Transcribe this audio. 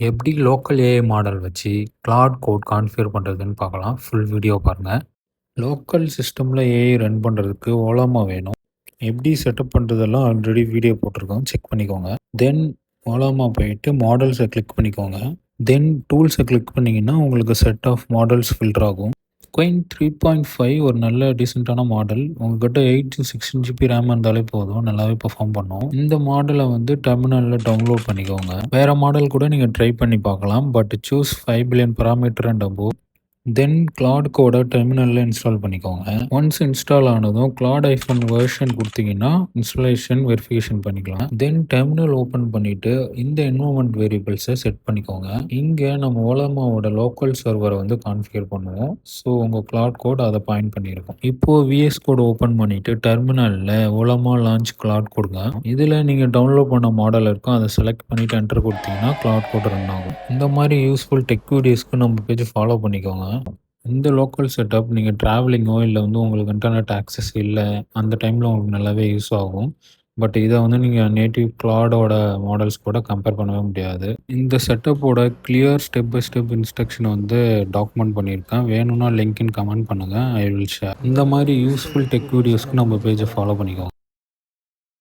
எப்படி local AI model வச்சு Claude code configure பண்ணுறதுன்னு பார்க்கலாம். ஃபுல் வீடியோ பாருங்கள். லோக்கல் சிஸ்டமில் ஏஐ ரன் பண்ணுறதுக்கு ஓலாமா வேணும். எப்படி செட்டப் பண்ணுறதெல்லாம் ஆல்ரெடி வீடியோ போட்டிருக்கோம், செக் பண்ணிக்கோங்க. தென் ஓலாமா போயிட்டு மாடல்ஸை கிளிக் பண்ணிக்கோங்க. தென் டூல்ஸை கிளிக் பண்ணிங்கன்னா உங்களுக்கு செட் ஆஃப் மாடல்ஸ் ஃபில்டர் ஆகும். குயின் 3.5 ஒரு நல்ல டீசெண்டான மாடல். உங்ககிட்ட 8 to 16 GB ரேம் இருந்தாலே போதும், நல்லாவே பெர்ஃபார்ம் பண்ணும். இந்த மாடலை வந்து டெர்மினலில் டவுன்லோட் பண்ணிக்கோங்க. வேறு மாடல் கூட நீங்கள் ட்ரை பண்ணி பார்க்கலாம், but choose 5 billion parameter and above. Then Claude code டெர்மினலில் இன்ஸ்டால் பண்ணிக்கோங்க. ஒன்ஸ் இன்ஸ்டால் ஆனதும் கிளாட் ஐஃபோன் வெர்ஷன் கொடுத்தீங்கன்னா இன்ஸ்டாலேஷன் வெரிஃபிகேஷன் பண்ணிக்கலாம். தென் டெர்மினல் ஓப்பன் பண்ணிவிட்டு இந்த என்வரன்மெண்ட் வேரியபிள்ஸை செட் பண்ணிக்கோங்க. இங்கே நம்ம ஓலாமாவோட லோக்கல் சர்வரை வந்து கான்ஃபிகர் பண்ணுவோம். ஸோ உங்கள் கிளாட் கோட் அதை பாயிண்ட் பண்ணியிருக்கோம். இப்போது விஎஸ் கோட் ஓப்பன் பண்ணிவிட்டு டெர்மினலில் ஓலாமா லான்ச் கிளாட் கொடுங்க. இதில் நீங்கள் டவுன்லோட் பண்ண மாடல் இருக்கும், அதை செலக்ட் பண்ணிவிட்டு என்டர் கொடுத்தீங்கன்னா கிளாட் கோட் ரன் ஆகும். இந்த மாதிரி யூஸ்ஃபுல் டெக் வீடியோஸ்க்கு நம்ம பேஜ் ஃபாலோ பண்ணிக்கோங்க. இந்த லோக்கல் செட்டப் நீங்கள் ட்ராவலிங்கோ இல்லை வந்து உங்களுக்கு இன்டர்நெட் ஆக்சஸ் இல்லை அந்த டைமில் உங்களுக்கு நல்லாவே யூஸ் ஆகும். பட் இதை வந்து நீங்கள் நேட்டிவ் கிளாடோட மாடல்ஸ் கூட கம்பேர் பண்ணவே முடியாது. இந்த செட்டப்போட clear step by step instruction வந்து டாக்குமெண்ட் பண்ணியிருக்கேன். வேணும்னா லிங்க்னு கமெண்ட் பண்ணுங்கள், ஐ வில் ஷேர். இந்த மாதிரி யூஸ்ஃபுல் டெக் வீடியோஸ்க்கு நம்ம பேஜை ஃபாலோ பண்ணிக்கோங்க.